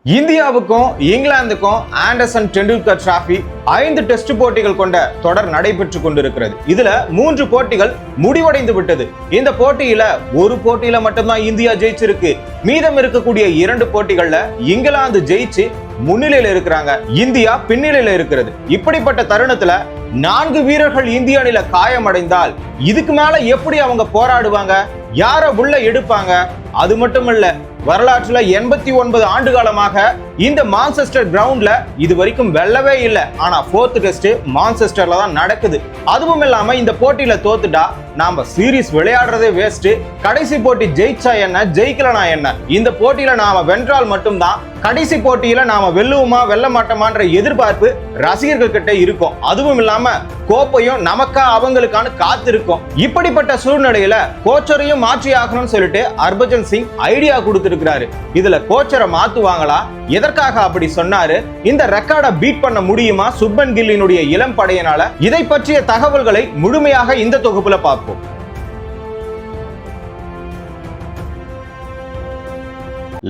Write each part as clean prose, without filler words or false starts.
இந்தியாவுக்கும் இங்கிலாந்துக்கும் Anderson Tendulkar trophy 5 test போட்டிகள் கொண்ட தொடர் நடைபெற்றுக் கொண்டிருக்கிறது. இதுல 3 போட்டிகள் முடிவடைந்து விட்டது. இந்த போட்டியில ஒரு போட்டியில மட்டும்தான் இந்தியா ஜெயிச்சிருக்கு. மீதம் இருக்கக்கூடிய 2 போட்டிகள்ல இங்கிலாந்து ஜெயிச்சு முன்னிலையில இருக்கிறாங்க, இந்தியா பின்னிலையில இருக்கிறது. இப்படிப்பட்ட தருணத்துல 4 வீரர்கள் இந்திய அணியில காயமடைந்தால் இதுக்கு மேல எப்படி அவங்க போராடுவாங்க? யார உள்ள எடுப்பாங்க? அது மட்டும் இல்ல, வரலாற்றுல 89 ஆண்டு காலமாக இந்த மான்செஸ்டர் கிரவுண்ட்ல இது வரைக்கும் வெல்லவே இல்லை. ஆனா 4th டெஸ்ட் மான்செஸ்டர்ல தான் நடக்குது. அதுவும் இல்லாம இந்த போட்டியில தோத்துட்டா நாம சீரீஸ் விளையாடுறதே வேஸ்ட். கடைசி போட்டி ஜெயிச்சா என்ன, ஜெயிக்கலனா என்ன? இந்த போட்டியில நாம வென்றால் மட்டும்தான் கடைசி போட்டியில நாம வெல்லுவோமா வெல்ல மாட்டோமான்ற எதிர்பார்ப்பு ரசிகர்கள் கிட்ட இருக்கும். அதுவும் இல்லாம கோப்பையும் நமக்கா அவங்களுக்கான காத்திருக்கும். இப்படிப்பட்ட சூழ்நிலையில கோச்சரையும் மாற்றி ஆகணும்னு சொல்லிட்டு ஹர்பஜன் சிங் ஐடியா கொடுத்திருக்கிறாரு. இதுல கோச்சரை மாத்துவாங்களா? எதற்காக அப்படி சொன்னாரு? இந்த ரெக்கார்டை பீட் பண்ண முடியுமா சுப்மன் கில்லினுடைய இளம் படையினால? இதை பற்றிய தகவல்களை முழுமையாக இந்த தொகுப்புல பார்ப்போம்.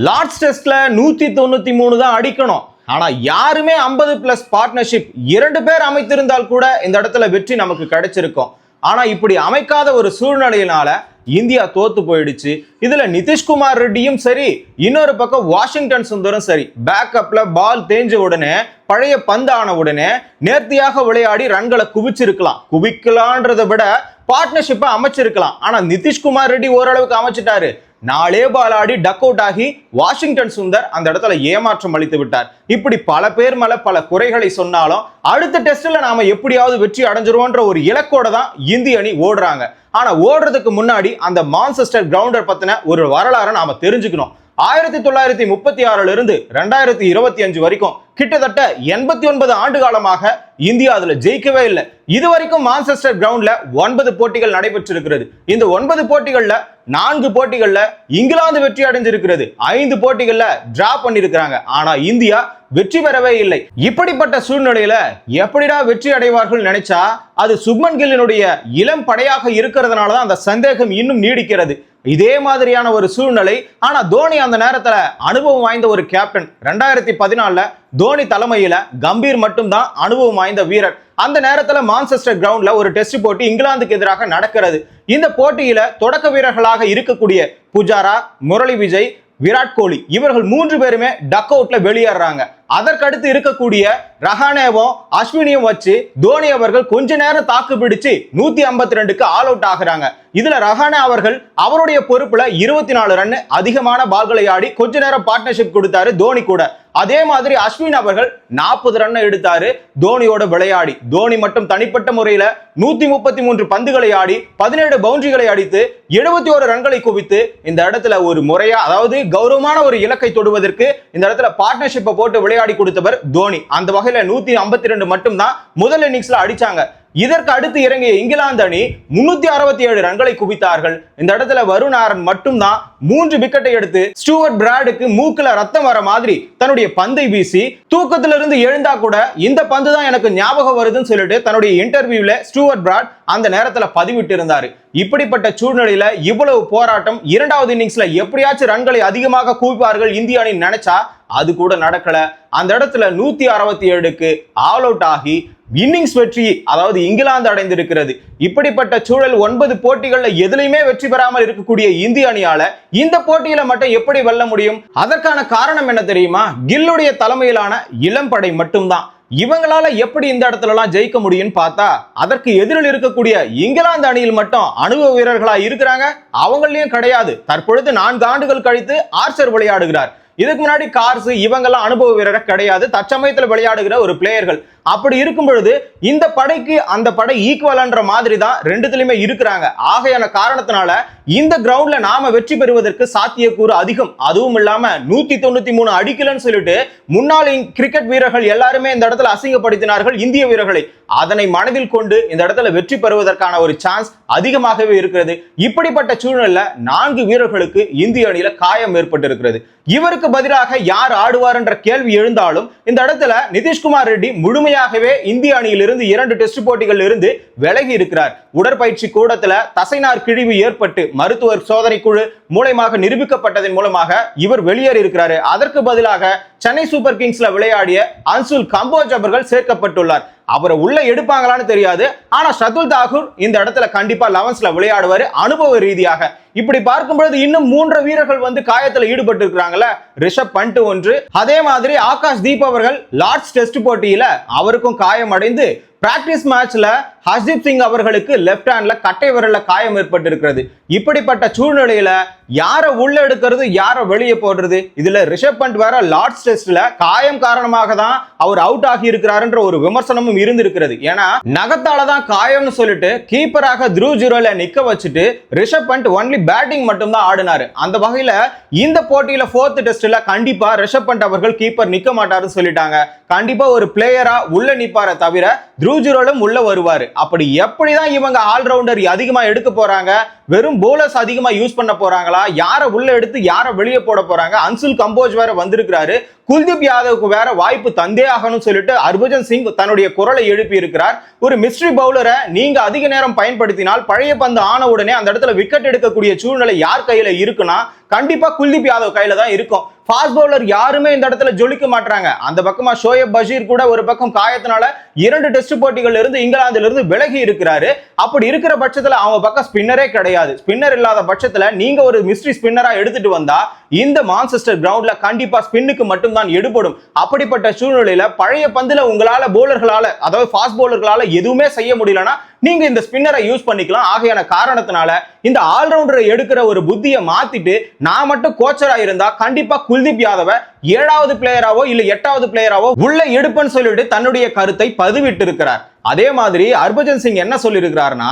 லார்ட்ஸ் டெஸ்ட்ல 193 தான் அடிக்கணும். ஆனா யாருமே 50+ பார்ட்னர்ஷிப் 2 பேர் அமைத்திருந்தால் கூட இந்த இடத்துல வெற்றி நமக்கு கிடைச்சிருக்கும். ஆனா இப்படி அமைக்காத ஒரு சூழ்நிலையினால இந்தியா தோத்து போயிடுச்சு. இதுல நிதிஷ்குமார் ரெட்டியும் சரி, இன்னொரு பக்கம் வாஷிங்டன் சுந்தரும் சரி, பேக்கப்ல பால் தேஞ்ச உடனே, பழைய பந்து ஆன உடனே நேர்த்தியாக விளையாடி ரன்களை குவிக்கலான்றதை விட பார்ட்னர்ஷிப்பை அமைச்சிருக்கலாம். ஆனா நிதிஷ்குமார் ரெட்டி ஓரளவுக்கு அமைச்சிட்டாரு. 4 பால் ஆடி டக் அவுட் ஆகி வாஷிங்டன் சுந்தர் அந்த இடத்துல ஏமாற்றம் அளித்து விட்டார். இப்படி பல பேர் மேல பல குறைகளை சொன்னாலும் அடுத்த டெஸ்ட்ல நாம எப்படியாவது வெற்றி அடைஞ்சிருவோன்ற ஒரு இலக்கோட தான் இந்திய அணி ஓடுறாங்க. ஆனா ஓடுறதுக்கு முன்னாடி அந்த மான்செஸ்டர் கிரவுண்டர் பத்தின ஒரு வரலாறை நாம தெரிஞ்சுக்கணும். 1936 இருந்து 2025 வரைக்கும் கிட்டத்தட்ட 89 ஆண்டு காலமாக இந்தியா அதுல ஜெயிக்கவே இல்லை. இது வரைக்கும் மான்செஸ்டர் கிரவுண்ட்ல 9 போட்டிகள் நடைபெற்றிருக்கிறது. இந்த 9 போட்டிகள்ல 4 போட்டிகள்ல இங்கிலாந்து வெற்றி அடைஞ்சிருக்கிறது. 5 போட்டிகள்ல டிரா பண்ணிருக்கிறாங்க. ஆனா இந்தியா வெற்றி பெறவே இல்லை. இப்படிப்பட்ட சூழ்நிலையில எப்படிடா வெற்றி அடைவார்கள் நினைச்சா அது சுப்மன் கில்லினுடைய இளம் படையாக இருக்கிறதுனாலதான் அந்த சந்தேகம் இன்னும் நீடிக்கிறது. இதே மாதிரியான ஒரு சூழ்நிலை. ஆனா தோனி அந்த நேரத்துல அனுபவம் வாய்ந்த ஒரு கேப்டன். 2014 தோனி தலைமையில கம்பீர் மட்டும்தான் அனுபவம் வாய்ந்த வீரர். அந்த நேரத்துல மான்செஸ்டர் கிரவுண்ட்ல ஒரு டெஸ்ட் போட்டி இங்கிலாந்துக்கு எதிராக நடக்கிறது. இந்த போட்டியில தொடக்க வீரர்களாக இருக்கக்கூடிய புஜாரா, முரளி விஜய், விராட் கோலி இவர்கள் 3 பேருமே டக் அவுட்ல வெளியேறாங்க. அதற்கடுத்து இருக்கக்கூடிய ரஹானேவும் அஸ்வினியும் வச்சு தோனி அவர்கள் கொஞ்ச நேரம் தாக்கு பிடிச்சு 152க்கு ஆல் அவுட் ஆகுறாங்க. இதுல ரஹானே அவர்கள் அவருடைய பொறுப்புல 24 ரன் அதிகமான பால்களை ஆடி கொஞ்ச நேரம் பார்ட்னர்ஷிப் கொடுத்தாரு தோனி கூட. அதே மாதிரி அஸ்வின் அவர்கள் 40 ரன் எடுத்தாரு தோனியோட விளையாடி. தோனி மட்டும் தனிப்பட்ட முறையில 133 பந்துகளை ஆடி 17 பவுண்டரிகளை அடித்து 71 ரன்களை குவித்து இந்த இடத்துல ஒரு முறையா, அதாவது கௌரவமான ஒரு இலக்கை தொடுவதற்கு இந்த இடத்துல பார்ட்னர்ஷிப்பை போட்டு விளையாடி கொடுத்தவர் தோனி. அந்த வகையில 152 மட்டும் தான் முதல் இன்னிங்ஸ்ல அடிச்சாங்க. இதற்கு அடுத்து இறங்கிய இங்கிலாந்து அணி 367 ரன்களை குவித்தார்கள். இந்த இடத்துல வருண் ஆரன் மட்டும்தான் 3 விக்கெட்டை எடுத்து ஸ்டூவர்ட் பிராடுக்கு மூக்குல ரத்தம் வர மாதிரி தன்னுடைய பந்தை வீசி தூக்கத்திலிருந்து எழுந்தா கூட இந்த பந்து தான் எனக்கு ஞாபகம் வருதுன்னு சொல்லிட்டு தன்னுடைய இன்டர்வியூல ஸ்டூவர்ட் பிராட் அந்த நேரத்துல பதிவிட்டு இருந்தாரு. இப்படிப்பட்ட சூழ்நிலையில இவ்வளவு போராட்டம், 2வது இன்னிங்ஸ்ல எப்படியாச்சும் ரன்களை அதிகமாக குவிப்பார்கள் இந்திய அணி நினைச்சா அது கூட நடக்கல. அந்த இடத்துல 167க்கு ஆல் அவுட் ஆகி இன்னிங்ஸ் வெற்றி, அதாவது இங்கிலாந்து அடைந்திருக்கிறது. இப்படிப்பட்ட சூழல் 9 போட்டிகள்ல எதுலையுமே வெற்றி பெறாமல் இருக்கக்கூடிய இந்திய அணியால இந்த போட்டியில மட்டும் எப்படி வெல்ல முடியும்? அதற்கான காரணம் என்ன தெரியுமா? கில்லுடைய தலைமையிலான இளம்படை மட்டும்தான். இவங்களால எப்படி இந்த இடத்துல எல்லாம் ஜெயிக்க முடியும்னு பார்த்தா அதற்கு எதிரில் இருக்கக்கூடிய இங்கிலாந்து அணியில் மட்டும் அனுபவ வீரர்களா இருக்கிறாங்க, அவங்களையும் கிடையாது. தற்பொழுது 4 ஆண்டுகள் கழித்து ஆர்ச்சர் விளையாடுகிறார். இதுக்கு முன்னாடி கார்ஸ் இவங்கெல்லாம் அனுபவ வீரர் கிடையாது, தற்சமயத்தில் விளையாடுகிற ஒரு பிளேயர்கள். அப்படி இருக்கும் பொழுது இந்த படைக்கு அந்த படை ஈக்குவல்ன்ற மாதிரி தான் 2த்துலயுமே இருக்கிறாங்க. ஆகையான காரணத்தினால இந்த கிரவுண்ட்ல நாம வெற்றி பெறுவதற்கு சாத்தியக்கூறு அதிகம். அதுவும் இல்லாம 193 அடிக்கலன்னு சொல்லிட்டு முன்னாள் கிரிக்கெட் வீரர்கள் எல்லாருமே இந்த இடத்துல அசிங்கப்படுத்தினார்கள் இந்திய வீரர்களை. அதனை மனதில் கொண்டு இந்த இடத்துல வெற்றி பெறுவதற்கான ஒரு சான்ஸ் அதிகமாகவே இருக்கிறது. இப்படிப்பட்ட சூழ்நிலையில 4 வீரர்களுக்கு இந்திய அணியில காயம் ஏற்பட்டு இருக்கிறது. இவருக்கு பதிலாக யார் ஆடுவார் என்ற கேள்வி எழுந்தாலும் இந்த இடத்துல நிதிஷ்குமார் ரெட்டி முழுமையாக முழுமையாகவே இந்திய அணியிலிருந்து 2 டெஸ்ட் போட்டிகள் இருந்து விலகி இருக்கிறார். உடற்பயிற்சி கூடத்துல தசைநார் கிழிவு ஏற்பட்டு மருத்துவர் சோதனை குழு மூலமாக நிரூபிக்கப்பட்டதன் மூலமாக இவர் வெளியேறி இருக்கிறாரு. அதற்கு பதிலாக சென்னை சூப்பர் கிங்ஸ்ல விளையாடிய அன்சுல் கம்போஜ் அவர்கள் சேர்க்கப்பட்டுள்ளார். அவரை உள்ள எடுப்பாங்களான்னு தெரியாது. ஆனா ஷர்துல் தாக்கூர் இந்த இடத்துல கண்டிப்பா 11ல விளையாடுவாரு அனுபவ ரீதியாக. இப்படி பார்க்கும்போது இன்னும் 3 வீரர்கள் வந்து காயத்துல ஈடுபட்டு இருக்காங்கல்ல. ரிஷப் பண்ட் ஒன்று, அதே மாதிரி ஆகாஷ் தீப் அவர்கள் லார்ட்ஸ் டெஸ்ட் போட்டியில அவருக்கும் காயம் அடைந்து பிராக்டிஸ் மேட்ச்ல ஹர்தீப் சிங் அவர்களுக்கு லெப்ட் ஹேண்ட்ல கட்டை விரல்ல காயம் ஏற்பட்டு இருக்கிறது. இப்படிப்பட்ட சூழ்நிலையில யாரை உள்ள எடுக்கிறது யாரை வெளியே போடுறது? இதுல ரிஷப் பண்ட் வேற லார்ட்ஸ் டெஸ்ட்ல காயம் காரணமாக தான் அவர் அவுட் ஆகி இருக்கிறாருன்ற ஒரு விமர்சனமும் இருந்திருக்கிறது. ஏன்னா நகத்தால தான் காயம்னு சொல்லிட்டு கீப்பராக த்ரூவ் ஜுரேலை நிக்க வச்சுட்டு ரிஷப் பண்ட் ஒன்லி பேட்டிங் மட்டும் தான் ஆடினாரு. அந்த வகையில இந்த போட்டியில 4th டெஸ்ட்ல கண்டிப்பா ரிஷப் பண்ட் அவர்கள் கீப்பர் நிக்க மாட்டாருன்னு சொல்லிட்டாங்க. கண்டிப்பா ஒரு பிளேயரா உள்ள நிப்பார தவிர த்ரூவ் ஜுரேலும் உள்ள வருவாரு. அப்படி எப்படிதான் இவங்க ஆல்ரவுண்டர் அதிகமா எடுக்க போறாங்க? வெறும் போலர்ஸ் அதிகமா யூஸ் பண்ண போறாங்களா? யாரை உள்ள எடுத்து யாரை வெளியே போட போறாங்க? அன்சுல் கம்போஜ் வேற வந்திருக்கிறாரு. குல்தீப் யாதவுக்கு வேற வாய்ப்பு தந்தே ஆகணும்னு சொல்லிட்டு ஹர்பஜன் சிங் தன்னுடைய குரலை எழுப்பி இருக்கிறார். ஒரு மிஸ்ட்ரி பவுலரை நீங்க அதிக நேரம் பயன்படுத்தினால் பழைய பந்து ஆன உடனே அந்த இடத்துல விக்கெட் எடுக்கக்கூடிய சூழ்நிலை யார் கையில இருக்குன்னா கண்டிப்பா குல்தீப் யாதவ் கையில தான் இருக்கும். ஃபாஸ்ட் பவுலர் யாருமே இந்த இடத்துல ஜொலிக்க மாட்டாங்க. அந்த பக்கமா ஷோயப் பஷீர் கூட ஒரு பக்கம் காயத்தினால 2 டெஸ்ட் போட்டிகள் இருந்து இங்கிலாந்துல இருந்து விலகி இருக்கிறாரு. அப்படி இருக்கிற பட்சத்துல அவங்க பக்கம் ஸ்பின்னரே கிடையாது. ஸ்பின்னர் இல்லாத பட்சத்துல நீங்க ஒரு மிஸ்ட்ரி ஸ்பின்னரா எடுத்துட்டு வந்தா இந்த மான்செஸ்டர் கிரவுண்ட்ல கண்டிப்பா ஸ்பின்னுக்கு மட்டும் தான் எடுபடும். அப்படிப்பட்ட சூழ்நிலையில பழைய பந்துல உங்களால போலர்களால அதாவது ஃபாஸ்ட் பவுலர்களால எதுவுமே செய்ய முடியலன்னா நீங்க இந்த ஸ்பின்னரை யூஸ் பண்ணிக்கலாம். ஆகையான காரணத்தினால இந்த ஆல்ரவுண்டரை எடுக்கிற ஒரு புத்தியை மாத்திட்டு நான் மட்டும் கோச்சரா இருந்தா கண்டிப்பா குல்தீப் யாதவ 7வது பிளேயராவோ இல்ல 8வது பிளேயராவோ உள்ள எடுப்பன்னு சொல்லிட்டு தன்னுடைய கருத்தை பதிவிட்டு இருக்கிறார். அதே மாதிரி ஹர்பஜன் சிங் என்ன சொல்லி இருக்கிறார்னா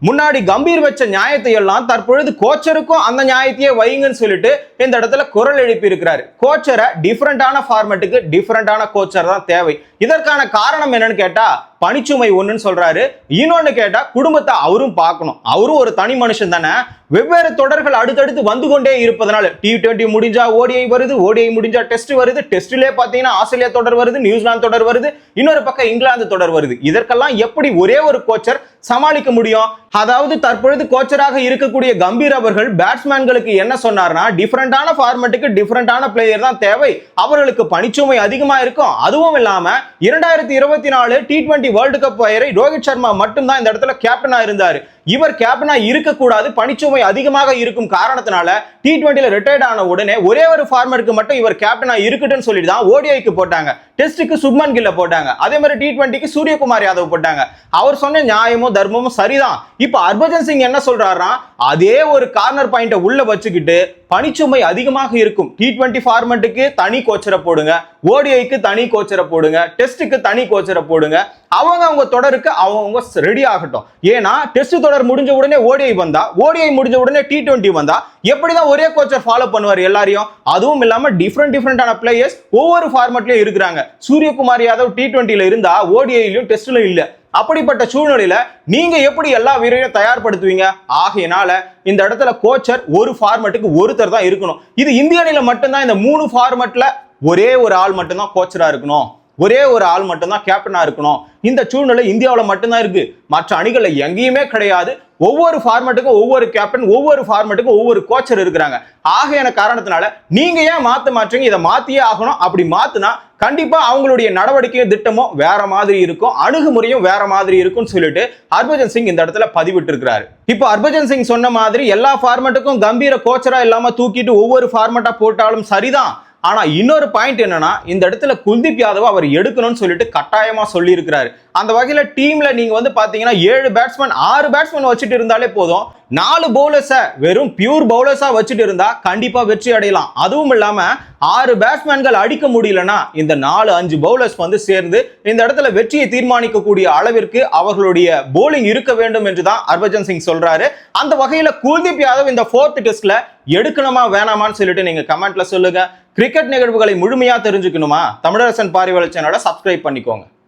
முன்னாடி கம்பீர் வச்ச நியாயத்தை எல்லாம் தற்பொழுது கோச்சருக்கும் அந்த நியாயத்தையே வைங்கன்னு சொல்லிட்டு இந்த இடத்துல குரல் எழுப்பி இருக்கிறாரு. கோச்சரை டிஃபரெண்டான ஃபார்மேட்டுக்கு டிஃபரெண்டான கோச்சர் தான் தேவை. இதற்கான காரணம் என்னன்னு கேட்டா பணிச்சுமை ஒண்ணுன்னு சொல்றாரு. இன்னொன்னு கேட்டா குடும்பத்தை அவரும் பார்க்கணும். அவரும் ஒரு தனி மனுஷன் தானே. வெவ்வேறு தொடர்கள் அடுத்தடுத்து வந்து கொண்டே இருப்பதனால T20 முடிஞ்சா ODI வருது, ODI முடிஞ்சா டெஸ்ட் வருது, டெஸ்ட்லயே பாத்தீங்கன்னா ஆஸ்திரேலியா தொடர் வருது, நியூசிலாந்து தொடர் வருது, இன்னொரு பக்கம் இங்கிலாந்து தொடர் வருது. இதற்கெல்லாம் எப்படி ஒரே ஒரு கோச்சர் சமாளிக்க முடியும்? அதாவது தற்பொழுது கோச்சராக இருக்கக்கூடிய கம்பீர் அவர்கள் பேட்ஸ்மேன்களுக்கு என்ன சொன்னார்னா டிஃபரெண்டான ஃபார்மேட்டுக்கு டிஃபரெண்டான பிளேயர் தான் தேவை. அவர்களுக்கு பணிச்சுமை அதிகமா இருக்கும். அதுவும் இல்லாம 2024 T20 வேர்ல்டு கப் வரை ரோஹித் சர்மா மட்டும் தான் இந்த இடத்துல கேப்டனா இருந்தாரு. இவர் கேப்டனா இருக்க கூடாது, பணிச்சுமை அதிகமாக இருக்கும் காரணத்தினால T20ல ரிட்டையர்ட் ஆன உடனே ஒரே ஒரு ஃபார்மருக்கு மட்டும் இவர் கேப்டனா இருக்கட்டும்னு சொல்லிட்டு தான் ODIக்கு போட்டாங்க. டெஸ்டுக்கு சுப்மன் கில்ல போட்டாங்க. அதே மாதிரி T20க்கு சூரியகுமார் யாதவ் போட்டாங்க. அவர் சொன்ன நியாயமும் தர்மமும் சரிதான். இப்ப ஹர்பஜன் சிங் என்ன சொல்றாருன்னா அதே ஒரு கார்னர் பாயிண்ட உள்ள வச்சுக்கிட்டு பணிச்சுமை அதிகமாக இருக்கும். T20 ஃபார்மேட்டுக்கு தனி கோச்சரை போடுங்க, ODIக்கு தனி கோச்சரை போடுங்க, டெஸ்டுக்கு தனி கோச்சரை போடுங்க. அவங்க தொடருக்கு அவங்க ரெடி ஆகட்டும். ஏன்னா டெஸ்ட் தொடர் முடிஞ்ச உடனே ODI வந்தா, ODI முடிஞ்ச உடனே T20 வந்தா எப்படிதான் ஒரே கோச்சர் ஃபாலோ பண்ணுவார் எல்லாரையும்? அதுவும் இல்லாம டிஃபரெண்டான பிளேயர்ஸ் ஒவ்வொரு ஃபார்மேட்லயும் இருக்கிறாங்க. சூரியகுமார் யாதவ் T20ல இருந்தா ODIலயும் டெஸ்ட்லயும் இல்ல. அப்படிப்பட்ட சூழ்நிலையில நீங்க எப்படி எல்லா வீரரையும் தயார்படுத்துவீங்க? ஆகையினால இந்த இடத்துல கோச்சர் ஒரு ஃபார்மேட்டுக்கு ஒருத்தர் தான் இருக்கணும். இது இந்திய அணியில மட்டும்தான் இந்த 3 ஃபார்மேட்ல ஒரே ஒரு ஆள் மட்டும்தான் கோச்சரா இருக்கணும், ஒரே ஒரு ஆள் மட்டும்தான் கேப்டனா இருக்கணும். இந்த சூழ்நிலை இந்தியாவில் மட்டும்தான் இருக்கு. மற்ற அணிகள்ல எங்கேயுமே கிடையாது. ஒவ்வொரு ஃபார்மேட்டுக்கும் ஒவ்வொரு கேப்டன், ஒவ்வொரு ஃபார்மேட்டுக்கும் ஒவ்வொரு கோச்சர் இருக்கிறாங்க. ஆகையான காரணத்தினால நீங்க ஏன் மாற்றீங்க? இதை மாத்தியே ஆகணும். அப்படி மாத்தினா கண்டிப்பா அவங்களுடைய நடவடிக்கையும் திட்டமும் வேற மாதிரி இருக்கும், அணுகுமுறையும் வேற மாதிரி இருக்கும்னு சொல்லிட்டு ஹர்பஜன் சிங் இந்த இடத்துல பதிவிட்டு இருக்கிறாரு. இப்போ ஹர்பஜன் சிங் சொன்ன மாதிரி எல்லா ஃபார்மேட்டுக்கும் கம்பீர கோச்சரா இல்லாம தூக்கிட்டு ஒவ்வொரு ஃபார்மேட்டா போட்டாலும் சரிதான். ஆனா இன்னொரு பாயிண்ட் என்னன்னா இந்த இடத்துல குல்தீப் யாதவ் அவர் எடுக்கணும்னு சொல்லிட்டு கட்டாயமா சொல்லி இருக்கிறாரு. அந்த வகையில டீம்ல நீங்க வந்து பாத்தீங்கன்னா 7 பேட்ஸ்மேன் 6 பேட்ஸ்மேன் வச்சுட்டு இருந்தாலே போதும். 4 பவுலர்ஸை வெறும் பியூர் பவுலர்ஸா வச்சுட்டு இருந்தா கண்டிப்பா வெற்றி அடையலாம். அதுவும் இல்லாம 6 பேட்ஸ்மேன்கள் அடிக்க முடியலன்னா இந்த 4-5 பவுலர்ஸ் வந்து சேர்ந்து இந்த இடத்துல வெற்றியை தீர்மானிக்கக்கூடிய அளவிற்கு அவர்களுடைய போலிங் இருக்க வேண்டும் என்றுதான் ஹர்பஜன் சிங் சொல்றாரு. அந்த வகையில குல்தீப் யாதவ் இந்த 4th டெஸ்ட்ல எடுக்கணுமா வேணாமான்னு சொல்லிட்டு நீங்க கமெண்ட்ல சொல்லுங்க. கிரிக்கெட் நிகழ்வுகளை முழுமையா தெரிஞ்சுக்கணுமா? தமிழரசன் பார்வையாளர் சேனலை சப்ஸ்கிரைப் பண்ணிக்கோங்க.